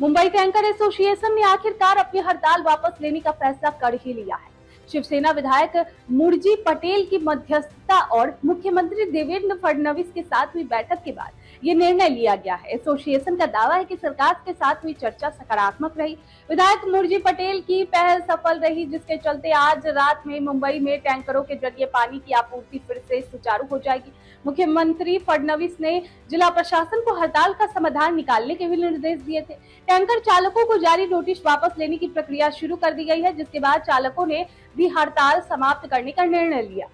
Mumbai tanker association ने आखिरकार अपनी हड़ताल वापस लेने का फैसला कर ही लिया है। शिवसेना विधायक मुरजी पटेल की मध्यस्थता और मुख्यमंत्री देवेंद्र फडणवीस के साथ हुई बैठक के बाद ये निर्णय लिया गया है। एसोसिएशन का दावा है कि सरकार के साथ हुई चर्चा सकारात्मक रही। विधायक मुरजी पटेल की पहल सफल रही, जिसके चलते आज रात में मुंबई में टैंकरों के जरिए पानी की आपूर्ति फिर से सुचारू हो जाएगी। मुख्यमंत्री फडणवीस ने जिला प्रशासन को हड़ताल का समाधान निकालने के भी निर्देश दिए थे। टैंकर चालकों को जारी नोटिस वापस लेने की प्रक्रिया शुरू कर दी गई है, जिसके बाद चालकों ने भी हड़ताल समाप्त करने का निर्णय लिया।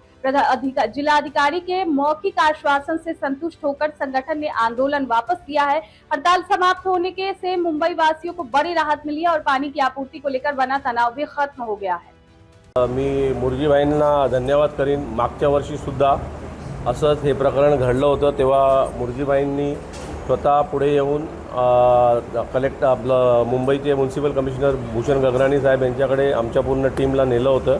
जिला अधिकारी के मौखिक आश्वासन से संतुष्ट होकर संगठन ने आंदोलन वापस लिया है। हड़ताल समाप्त होने के से मुंबई वासियों को बड़ी राहत मिली है और पानी की आपूर्ति को लेकर बना तणाव भी खत्म हो गया है। मी मुरजीबाईंना धन्यवाद करीन। मागच्या वर्षी सुद्धा असंच हे प्रकरण घडलं होतं, तेव्हा मुरजीबाईंनी स्वतः पुढे येऊन कलेक्टर आपलं मुंबईचे म्युन्सिपल कमिशनर भूषण गगराणी साहेब यांच्याकडे आमच्या पूर्ण टीमला नेलं होतं,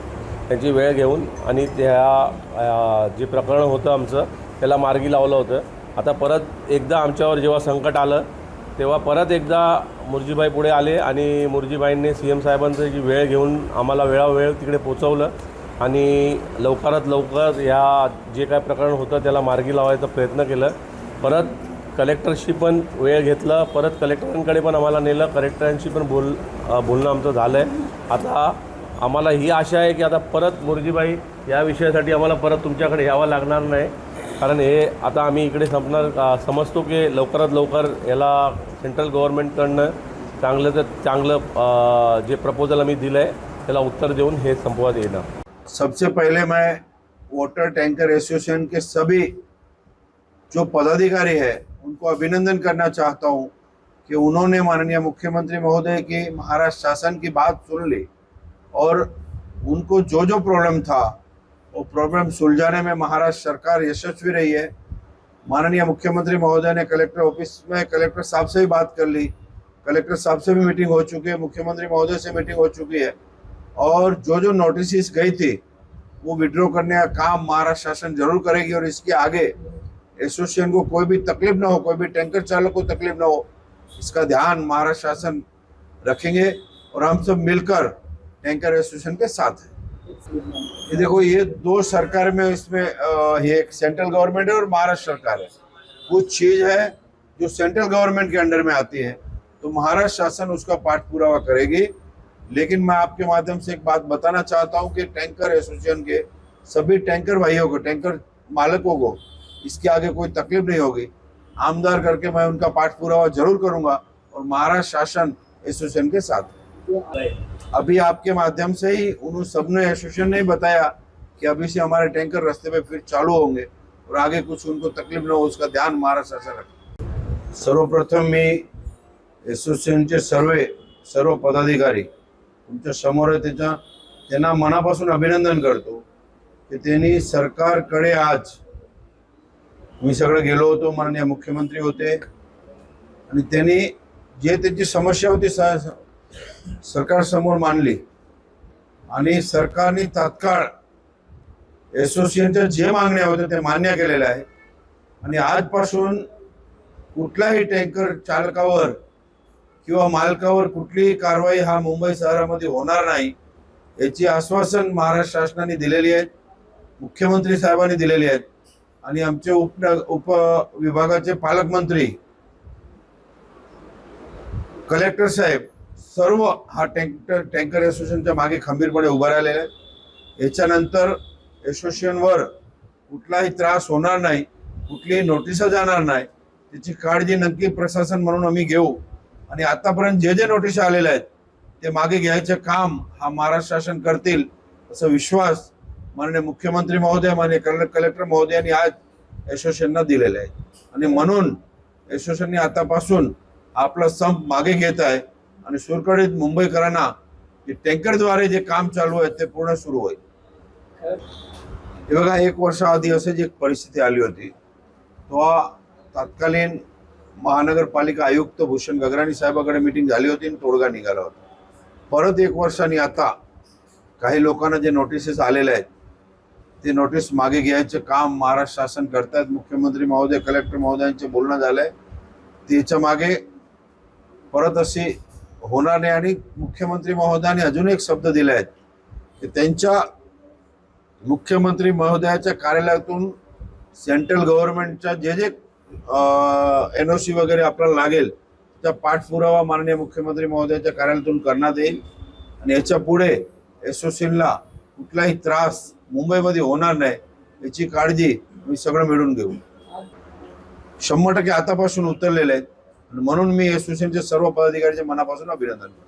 त्यांची वेळ घेऊन, आणि त्या जे प्रकरण होतं आमचं त्याला मार्गी लावलं होतं। आता परत एकदा आमच्यावर जेव्हा संकट आलं तेव्हा परत एकदा मुरजीबाई पुढे आले आणि मुरजीबाईंनी सीएम साहेबांची जी वेळ घेऊन आम्हाला वेळोवेळ तिकडे पोहोचवलं आणि लवकरात लवकर या जे काय प्रकरण होतं त्याला मार्गी लावायचा प्रयत्न केलं। परत कलेक्टरशी पण वेळ घेतलं, परत कलेक्टरांकडे पण आम्हाला नेलं, कलेक्टरांशी पण बोलणं आमचं झालं आहे। आता आम्हाला ही आशा आहे की आता परत मुरजीबाई या विषयासाठी आम्हाला परत तुमच्याकडे यावं लागणार नाही, कारण हे आता आम्ही इकडे समजतो की लवकरात लवकर याला सेंट्रल गव्हर्नमेंटकडनं चांगलं जे प्रपोजल आम्ही दिलं आहे त्याला उत्तर देऊन हे संपवण्यात येणार। सबसे पहले मैं वाटर टैंकर एसोसिएशन के सभी जो पदाधिकारी है उनको अभिनंदन करना चाहता हूं कि उन्होंने माननीय मुख्यमंत्री महोदय की महाराष्ट्र शासन की बात सुन ली और उनको जो जो प्रॉब्लम था वो प्रॉब्लम सुलझाने में महाराष्ट्र सरकार यशस्वी रही है। माननीय मुख्यमंत्री महोदय ने कलेक्टर ऑफिस में कलेक्टर साहब से भी बात कर ली, कलेक्टर साहब से भी मीटिंग हो चुकी है, मुख्यमंत्री महोदय से मीटिंग हो चुकी है और जो जो नोटिस गई थी वो विड्रॉ करने का काम महाराष्ट्र शासन जरूर करेगी और इसके आगे एसोसिएशन को कोई भी तकलीफ ना हो, कोई भी टैंकर चालक को तकलीफ ना हो, इसका ध्यान महाराष्ट्र शासन रखेंगे और हम सब मिलकर टैंकर एसोसिएशन के साथ हैं। ये देखो, ये दो सरकार में इसमें ये एक सेंट्रल गवर्नमेंट है और महाराष्ट्र सरकार है। कुछ चीज है जो सेंट्रल गवर्नमेंट के अंडर में आती है तो महाराष्ट्र शासन उसका पाठपुरावा करेगी। लेकिन मैं आपके माध्यम से एक बात बताना चाहता हूं कि टैंकर एसोसिएशन के सभी टैंकर भाइयों को, टैंकर मालिकों को इसके आगे कोई तकलीफ नहीं होगी। आमदार करके मैं उनका पाठपुरावा जरूर करूंगा और महाराष्ट्र शासन एसोसिएशन के साथ। अभी आपके माध्यम से ही उन सबने एसोसिएशन ने बताया कि अभी से हमारे टैंकर रास्ते पे फिर चालू होंगे और आगे कुछ उनको तकलीफ न हो उसका ध्यान महाराष्ट्र शासन रखें। सर्वप्रथम मी एसोसिएशनचे सर्व पदाधिकारी तुमच्या समोर त्यांना मनापासून अभिनंदन करतो की त्यांनी सरकारकडे, आज मी सगळे गेलो होतो, माननीय मुख्यमंत्री होते आणि त्यांनी जे त्यांची समस्या होती सरकार समोर मांडली आणि सरकारने तात्काळ एसोसिएशनच्या जे मागण्या होत्या त्या मान्य केलेल्या आहे आणि आजपासून कुठल्याही टँकर चालकावर किंवा मालकावर कुठलीही कारवाई हा मुंबई शहरामध्ये होणार नाही याची आश्वासन महाराष्ट्र शासनाने दिलेली आहे, मुख्यमंत्री साहेबांनी दिलेली आहेत आणि आमचे उप विभागाचे पालकमंत्री, कलेक्टर साहेब सर्व हा टँकर एसोसिएशनच्या मागे खंबीरपणे उभा राहिलेले आहेत। याच्यानंतर एसोसिएशनवर कुठलाही त्रास होणार नाही, कुठलीही नोटीस जाणार नाही, त्याची काळजी नक्की प्रशासन म्हणून आम्ही घेऊ आणि आतापर्यंत जे जे नोटीस आलेले आहेत ते मागे घ्यायचे काम हा महाराष्ट्र शासन करतील असा विश्वास माननीय मुख्यमंत्री महोदय, माननीय कलेक्टर महोदयांनी आज एसोसिएशनला दिलेला आहे आणि म्हणून एसोसिएशनने आतापासून आपला संप मागे घेत आहे आणि सुरळीत मुंबईकरांना टँकरद्वारे जे काम चालू आहे ते पूर्ण सुरू होईल। हे बघा, 1 वर्षाआधी अशी एक परिस्थिती आली होती, तेव्हा तत्कालीन महानगरपालिका आयुक्त भूषण गगराणी साहेबांकडे मीटिंग झाली होती आणि तोडगा निघाला होता। परत 1 वर्षांनी आता काही लोकांना जे नोटिसेस आलेले आहेत ते नोटीस मागे घ्यायचे काम महाराष्ट्र शासन करतात। मुख्यमंत्री महोदय, कलेक्टर महोदयांचे बोलणं झालंय, त्याच्या मागे परत अशी होणार नाही. आणि मुख्यमंत्री महोदयाने अजून एक शब्द दिले आहेत की त्यांच्या मुख्यमंत्री महोदयाच्या कार्यालयातून सेंट्रल गव्हर्नमेंटच्या जे NOC वगैरे आपल्याला लागेल त्या पाठपुरावा माननीय मुख्यमंत्री महोदयाच्या कार्यालयातून करण्यात येईल. आणि याच्या पुढे असोसिएशनला कुठलाही त्रास मुंबईमध्ये होणार नाही याची काळजी मी सगळं मिळून घेऊ. 100% आतापासून उतरलेले आहेत. म्हणून मी असोसिएशनचे सर्व पदाधिकाऱ्यांचे मनापासून अभिनंदन करतो.